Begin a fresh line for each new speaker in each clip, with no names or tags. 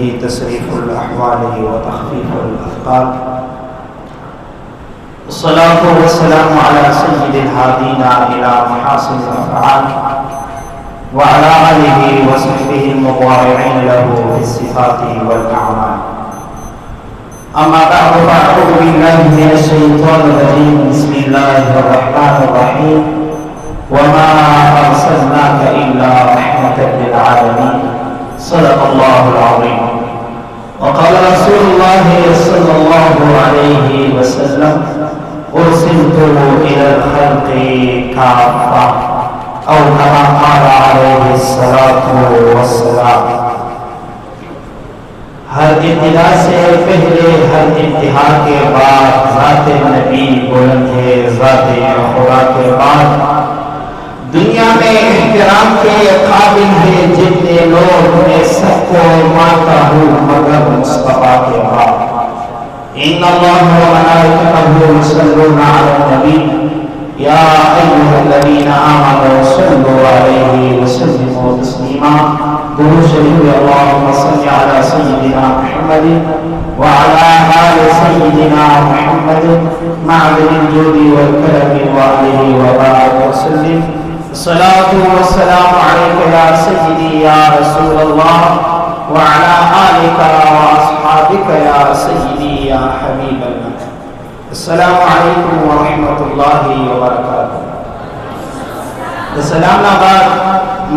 बिही तसरीफुल अहवाल व तख़फ़ीफ़ुल अफ़क़ाल। अस्सलातु वस्सलामु अला सय्यिदिल हादीना इला महासिनिल अफ़आल व अला आलिहि व सहबिहिल मुत्वाबिईन लहु फिस्सिफ़ाति वल अअमाल। अम्मा बअद फ़अऊज़ु बिल्लाहि मिनश शैतानिर रजीम। बिस्मिल्लाहिर रहमानिर रहीम। वमा अर्सलनाका इल्ला रहमतल लिल आलमीन। सदक़ल्लाहुल अज़ीम। वक़ाल रसूलुल्लाहि सल्लल्लाहु अलैहि वसल्लम उरसिलतु इलल ख़ल्क़ि काफ़्फ़ा औ कमा क़ाल अलैहिस्सलातु वस्सलाम। हर इब्तिदा से पहले हर इंतहा के बाद ज़ाते नबी बुलंद है, ज़ाते खुदा के बाद दुनिया में एहतराम के काबिल है जितने लोग, मैं सबको मानता हूँ मगर मुस्तफा के बाद। इन्नल्लाह व मलाइकतहु युसल्लूना अलन नबी या अय्युहल्लज़ीना आमनू सल्लु अलैहि व सल्लिमू तस्लीमा। दुरूद शरीफ। अल्लाहुम्मा सल्लि अला सय्यिदिना मुहम्मदिन व अला आलि सय्यिदिना मुहम्मदिन मअदिनिल जूदि वल करमी व आलिहि व बारिक व सल्लिम। सलातु वस्सलामु अलैका या सय्यिदी या रसूलल्लाह व अला आलिका व अस्हाबिका या सय्यिदी या हबीबल्लाह। अस्सलामु अलैकुम व रहमतुल्लाहि व बरकातुहू। सलाम बाद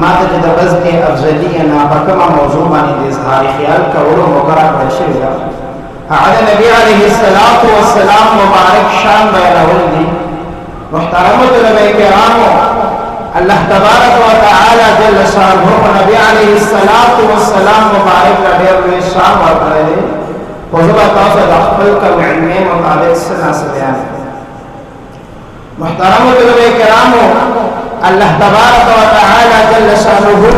माते द बज़्द अफज़लिया ना बकमा मौजू माने इज़हार ख्याल करो मुकर्रर बशरिया अला नबी अलैहिस्सलातु वस्सलाम मुबारक शान बयानवल्दी। मुहतरमत उलमा किराम, अल्लाह तबारक व तआला जल्ल शानहु नबी अलैहिस्सलातु वस्सलाम मुबारक ढेर में शान वर्तले हुज़ूर तासा दखल का इल्म मुताबिक सना से बयान। मुहतरमत उलमा किराम, अल्लाह तबारक व तआला जल्ल शानहु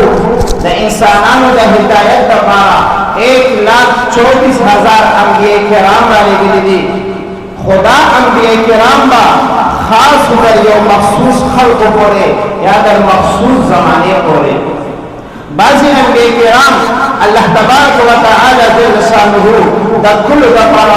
द इंसानानो द हिदायत द पारा 1,24,000 अंबिया किराम वाले दी खुदा अंबिया किराम बा खास होकर यो मखसूस खल्क पड़े या दर मखसूस जमाने पड़े। बाज़ी अंबिया किराम अल्लाह तबारक व तआला जल्ल शानहु द कुल द पारा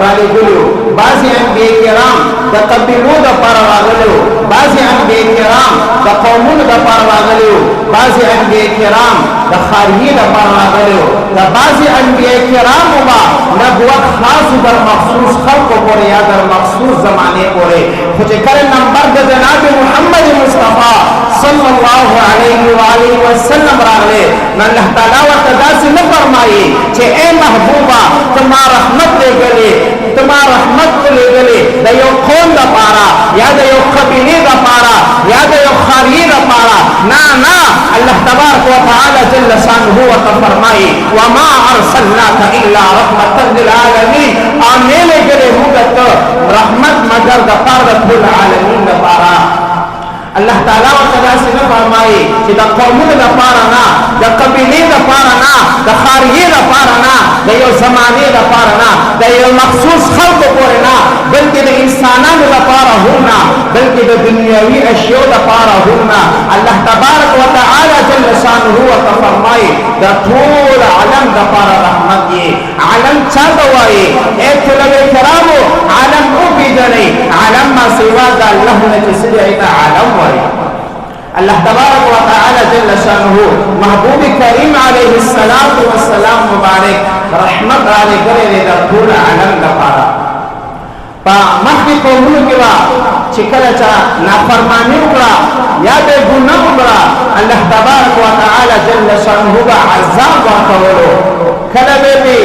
वाले गुलो। बाज़ी अंबिया किराम द कबीलों द पारा वाले, बाज़ी अंबिया किराम द कौमों द पारा वाले, बाज़ी अंबिया किराम द खारियीन द पारा वाले, द बाज़ी अंबिया किराम बा नबुवत खास दर मखसूस खल्क पड़े या दर मखसूस जमाने पड़े। खुद कर नंबर द जनाब मुहम्मद मुस्तफा सल्लल्लाहु अलैहि व आलिहि वसल्लम राले अल्लाह ताला व तदा से न फरमाई कि ए महबूबा तुम्हारा रहमत ले गले, तुम्हारा रहमत को ले गले दयो कौन द पारा या दयो कबीले द पारा या दयो खारिये द पारा ना ना। अल्लाह तबारक व तआला जल्ल शानहु व फरमाई व मा अरसलनाका इल्ला रहमतल लिल आलमीन। आने ले गले मुगत रहमत मगर द पारा कुल आलमीन द पारा। अल्लाह ताला व तआला से न फरमाई कि द कौमों द पारा ना, द कबीले द पारा ना, द खारिये द पारा ना, द यो ज़माने द पारा ना, द यो मखसूस खल्क पड़े ना, बल्कि द इंसानां द पारा होना, बल्कि द दुनियावी अशिया द पारा होना। अल्लाह तबारक व तआला जल्ल शानहु व फरमाई द तूल आलम द पारा रहमत ये आलम चा दवाई ए तुलबे करामो आलम को भी जने आलम मा सिवा द अल्लाह ने किसी दा आलम वाई। अल्लाह तबारक व तआला जल्ल शानहु महबूब करीम अलैहिस्सलातु वस्सलाम मुबारक रहमत आले करे द तूल आलम द पारा पा मखी कौमों के वा चिकला चा नाफरमानी उकड़ा या बेगुनाह उकड़ा अल्लाह तबारक व तआला जल्ल शानहु का अज़ाब वाकवलो कलबे पे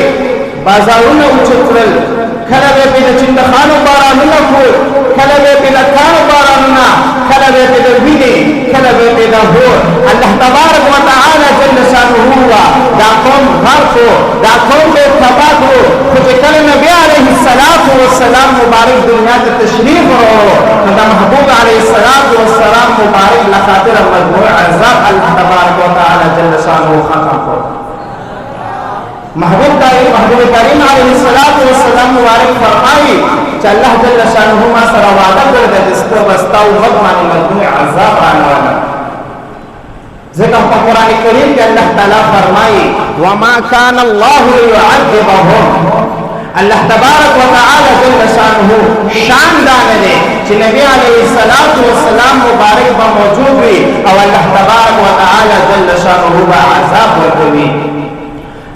बाजारुन उचुकल कलबे पे चिंद खानो बारानुना को कलबे पे लखानो बारानुना कलबे पे विने कलबे पे हो अल्लाह तबारक व तआला जल्ल शानहु दा कौम घर को दा कौम के तबाह को खुद कर नबी अलैहिस्सलातु वस्सलाम मुबारक दुनिया के तशरीफ हो दा महबूब अलैहिस्सलातु वस्सलाम मुबारक लखातिर मजमू अज़ाब अल्लाह तबारक व तआला जल्ल शानहु खत्म को। महबूब करीम अलैहिस्सलातु वस्सलाम मुबारक फरमाई कि अल्लाह जल्ल शानहु मा सरा वादा कर दे जिसको बस्ता उम्मत माने मजमू अज़ाब आने वाला ذکر په قران کریم کې الله تعالی فرمایي وما كان الله ليعذبهم. الله تبارک وتعالى جل شانه شان دانه دي چې نبی عليه الصلاه والسلام مبارک به موجود وي او الله تبارک وتعالى جل شانه به عذاب ورکوي.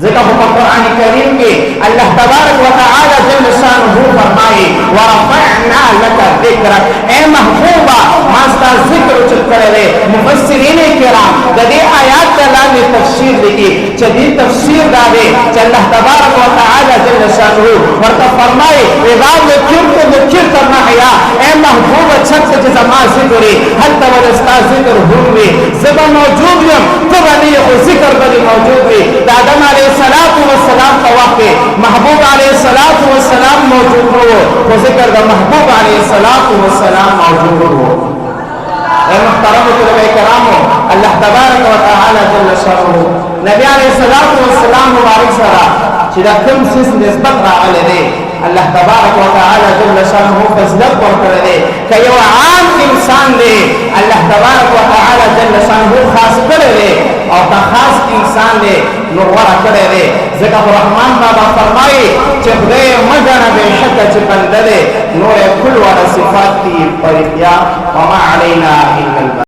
ذکر په قران کریم کې الله تبارک وتعالى جل شانه فرمایي ورفعنا لك ذکرک. اے محبوبا ما ستا ذکر چت کړل. مفسرین کرام د دې آیات لاندې تفسیر لیکي چې دې تفسیر دا دی چې الله تبارک وتعالى جل شانه ورته فرمایي اذا ذکرت ذکرت معیا. اے محبوبا چت چې زما ذکر هل ته ولستا ذکر هووي زما موجود یم ته باندې او ذکر باندې موجود وي. د آدم علیه الصلاۃ والسلام په وخت کې محبوب علیه الصلاۃ والسلام موجود وو خو ذکر د محبوب علیه الصلاۃ والسلام موجود وو. اے محترم طلبه کرامو الله تبارک وتعالى جل شانه نبی علیه الصلاۃ والسلام مبارک سره چې دا کوم څه نسبت راغلی دی الله تبارک وتعالى جل شانه فضلت ورکړی دی که یو عام انسان دی الله تبارک وتعالى جل شانه خاص کړی دی او دا خاص انسان دی نو ورا کړی دی. ځکه رحمان بابا فرمایي چې خدای مګنه بېشکه چې بنده دی نور کل ور صفات دي پر اختیار وما علینا الا